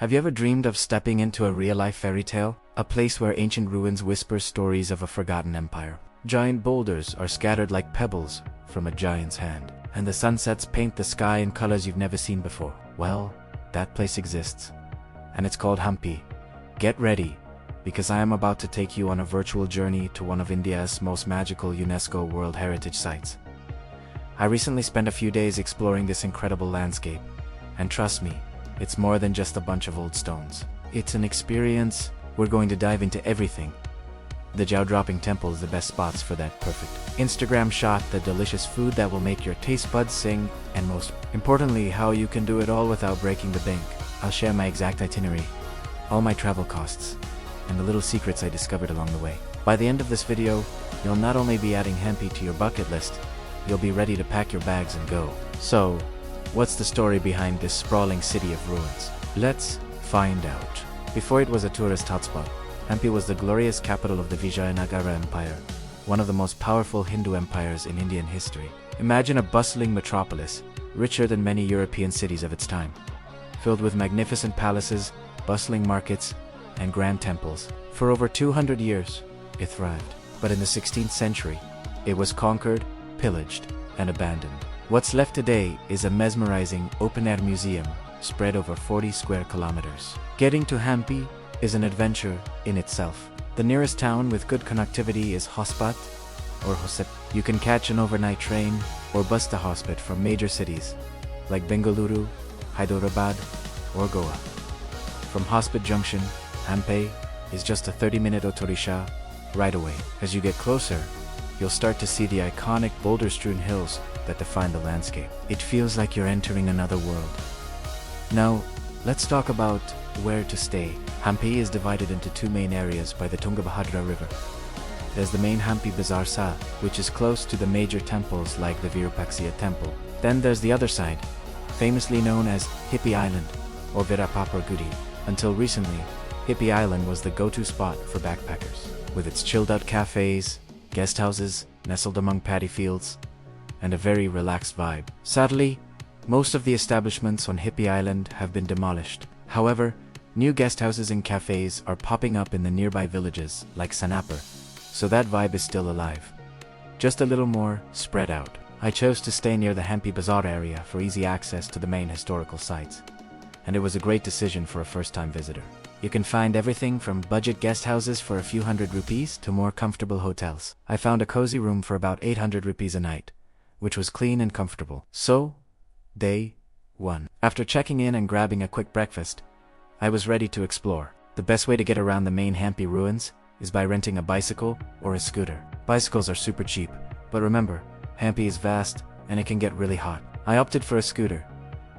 Have you ever dreamed of stepping into a real-life fairy tale? A place where ancient ruins whisper stories of a forgotten empire. Giant boulders are scattered like pebbles from a giant's hand, and the sunsets paint the sky in colors you've never seen before. Well, that place exists, and it's called Hampi. Get ready, because I am about to take you on a virtual journey to one of India's most magical UNESCO World Heritage Sites. I recently spent a few days exploring this incredible landscape, and trust me, it's more than just a bunch of old stones. It's an experience. We're going to dive into everything. The jaw-dropping temple is the best spots for that perfect Instagram shot, the delicious food that will make your taste buds sing, and most importantly, how you can do it all without breaking the bank. I'll share my exact itinerary, all my travel costs, and the little secrets I discovered along the way. By the end of this video, you'll not only be adding Hampi to your bucket list, you'll be ready to pack your bags and go. So, what's the story behind this sprawling city of ruins? Let's find out. Before it was a tourist hotspot, Hampi was the glorious capital of the Vijayanagara Empire, one of the most powerful Hindu empires in Indian history. Imagine a bustling metropolis, richer than many European cities of its time, filled with magnificent palaces, bustling markets, and grand temples. For over 200 years, it thrived. But in the 16th century, it was conquered, pillaged, and abandoned. What's left today is a mesmerizing open-air museum spread over 40 square kilometers. Getting to Hampi is an adventure in itself. The nearest town with good connectivity is Hospat or Hosep. You can catch an overnight train or bus to Hospat from major cities like Bengaluru, Hyderabad, or Goa. From Hospat Junction, Hampi is just a 30-minute auto-rickshaw ride away. As you get closer, you'll start to see the iconic boulder-strewn hills that define the landscape. It feels like you're entering another world. Now, let's talk about where to stay. Hampi is divided into two main areas by the Tungabhadra River. There's the main Hampi Bazaar Sa, which is close to the major temples like the Virupaksha Temple. Then there's the other side, famously known as Hippie Island or Virupaksha Temple. Until recently, Hippie Island was the go-to spot for backpackers, with its chilled-out cafes, guest houses nestled among paddy fields, and a very relaxed vibe. Sadly, most of the establishments on Hippie Island have been demolished. However, new guest houses and cafes are popping up in the nearby villages like Sanapur, so that vibe is still alive. Just a little more spread out. I chose to stay near the Hampi Bazaar area for easy access to the main historical sites, and it was a great decision for a first-time visitor. You can find everything from budget guest houses for a few hundred rupees to more comfortable hotels. I found a cozy room for about 800 rupees a night, which was clean and comfortable. So, Day 1. After checking in and grabbing a quick breakfast, I was ready to explore. The best way to get around the main Hampi ruins is by renting a bicycle or a scooter. Bicycles are super cheap, but remember, Hampi is vast and it can get really hot. I opted for a scooter,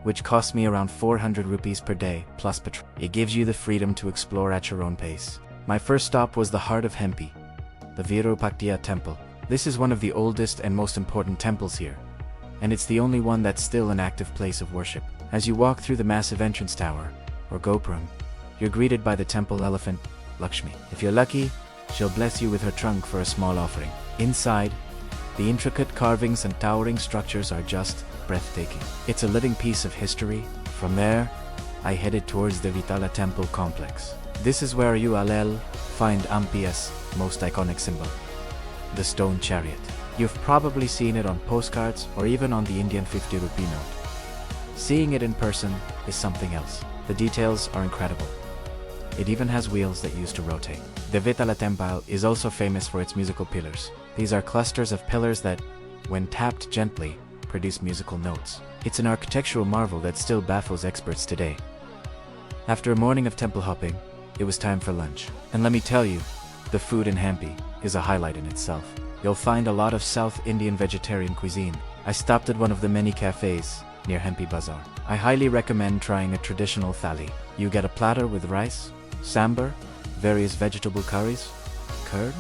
which cost me around 400 rupees per day plus petrol. It gives you the freedom to explore at your own pace. My first stop was the heart of Hampi, the Virupaksha Temple. This is one of the oldest and most important temples here, and it's the only one that's still an active place of worship. As you walk through the massive entrance tower, or Gopuram, you're greeted by the temple elephant, Lakshmi. If you're lucky, she'll bless you with her trunk for a small offering. Inside, the intricate carvings and towering structures are just breathtaking. It's a living piece of history. From there, I headed towards the Vittala Temple complex. This is where you'll find Hampi's most iconic symbol, the Stone Chariot. You've probably seen it on postcards or even on the Indian 50 rupee note. Seeing it in person is something else. The details are incredible. It even has wheels that used to rotate. The Vittala Temple is also famous for its musical pillars. These are clusters of pillars that, when tapped gently, produce musical notes. It's an architectural marvel that still baffles experts today. After a morning of temple hopping, it was time for lunch. And let me tell you, the food in Hampi is a highlight in itself. You'll find a lot of South Indian vegetarian cuisine. I stopped at one of the many cafes near Hampi Bazaar. I highly recommend trying a traditional thali. You get a platter with rice, sambar, various vegetable curries, curd,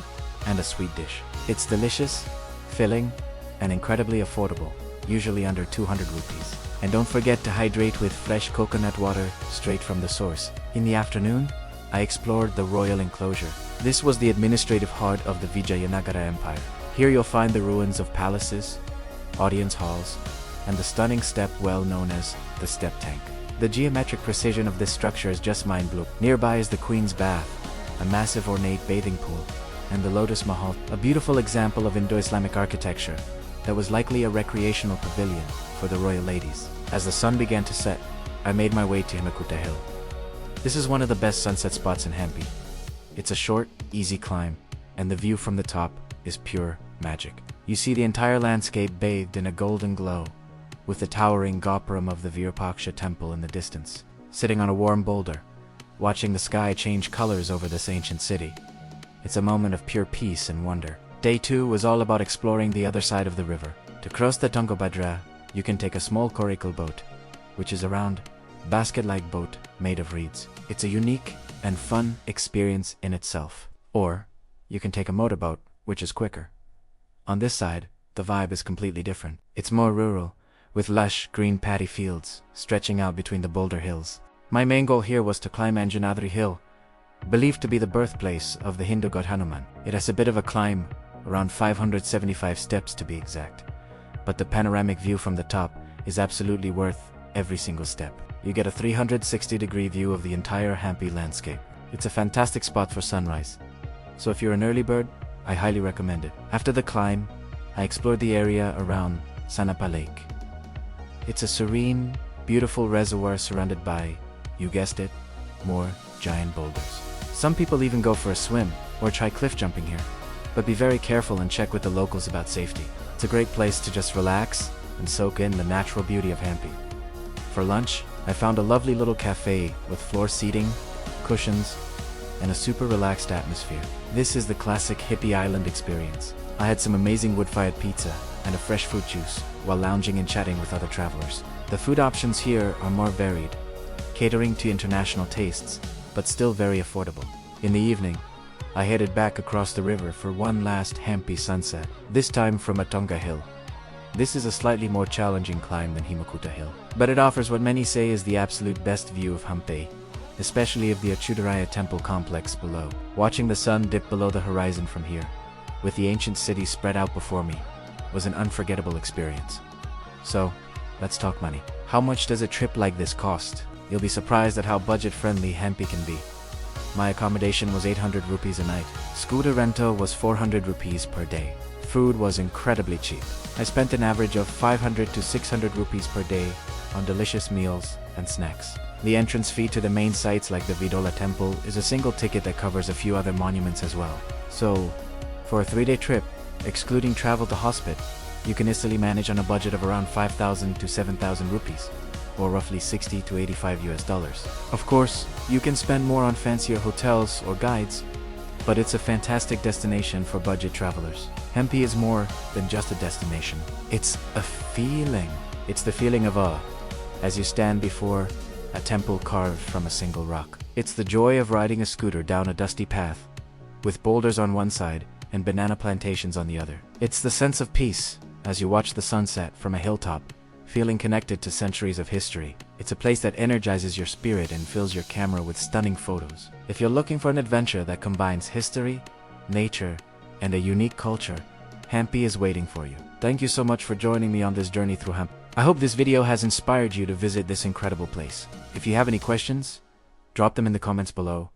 and a sweet dish. It's delicious, filling, and incredibly affordable, usually under 200 rupees. And don't forget to hydrate with fresh coconut water straight from the source. In the afternoon, I explored the royal enclosure. This was the administrative heart of the Vijayanagara Empire. Here you'll find the ruins of palaces, audience halls, and the stunning step well known as the step tank. The geometric precision of this structure is just mind-blowing. Nearby is the Queen's Bath, a massive ornate bathing pool, and the Lotus Mahal, a beautiful example of Indo-Islamic architecture that was likely a recreational pavilion for the royal ladies. As the sun began to set, I made my way to Himakuta Hill. This is one of the best sunset spots in Hampi. It's a short, easy climb, and the view from the top is pure magic. You see the entire landscape bathed in a golden glow, with the towering gopuram of the Virupaksha Temple in the distance. Sitting on a warm boulder, watching the sky change colors over this ancient city, it's a moment of pure peace and wonder. Day 2 was all about exploring the other side of the river. To cross the Tungabhadra, you can take a small coracle boat, which is a round, basket-like boat made of reeds. It's a unique and fun experience in itself. Or, you can take a motorboat, which is quicker. On this side, the vibe is completely different. It's more rural, with lush, green paddy fields stretching out between the boulder hills. My main goal here was to climb Anjanadri Hill, believed to be the birthplace of the Hindu god Hanuman. It has a bit of a climb, around 575 steps to be exact, but the panoramic view from the top is absolutely worth every single step. You get a 360-degree view of the entire Hampi landscape. It's a fantastic spot for sunrise, so if you're an early bird, I highly recommend it. After the climb, I explored the area around Sanapa Lake. It's a serene, beautiful reservoir surrounded by, you guessed it, more giant boulders. Some people even go for a swim or try cliff jumping here, but be very careful and check with the locals about safety. It's a great place to just relax and soak in the natural beauty of Hampi. For lunch, I found a lovely little cafe with floor seating, cushions, and a super relaxed atmosphere. This is the classic hippie island experience. I had some amazing wood-fired pizza and a fresh fruit juice while lounging and chatting with other travelers. The food options here are more varied, catering to international tastes, but still very affordable. In the evening, I headed back across the river for one last Hampi sunset, this time from Atonga Hill. This is a slightly more challenging climb than Himakuta Hill, but it offers what many say is the absolute best view of Hampi, especially of the Vijayanagara Temple complex below. Watching the sun dip below the horizon from here, with the ancient city spread out before me, was an unforgettable experience. So, let's talk money. How much does a trip like this cost? You'll be surprised at how budget-friendly Hampi can be. My accommodation was 800 rupees a night. Scooter rental was 400 rupees per day. Food was incredibly cheap. I spent an average of 500 to 600 rupees per day on delicious meals and snacks. The entrance fee to the main sites like the Vittala Temple is a single ticket that covers a few other monuments as well. So, for a 3-day trip, excluding travel to hospit, you can easily manage on a budget of around 5,000 to 7,000 rupees, or roughly 60 to 85 US dollars. Of course, you can spend more on fancier hotels or guides, but it's a fantastic destination for budget travelers. Hampi is more than just a destination. It's a feeling. It's the feeling of awe as you stand before a temple carved from a single rock. It's the joy of riding a scooter down a dusty path, with boulders on one side and banana plantations on the other. It's the sense of peace as you watch the sunset from a hilltop, feeling connected to centuries of history. It's a place that energizes your spirit and fills your camera with stunning photos. If you're looking for an adventure that combines history, nature, and a unique culture, Hampi is waiting for you. Thank you so much for joining me on this journey through Hampi. I hope this video has inspired you to visit this incredible place. If you have any questions, drop them in the comments below,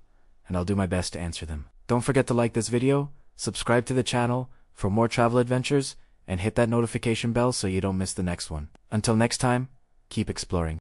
and I'll do my best to answer them. Don't forget to like this video, subscribe to the channel for more travel adventures, and hit that notification bell so you don't miss the next one. Until next time, keep exploring.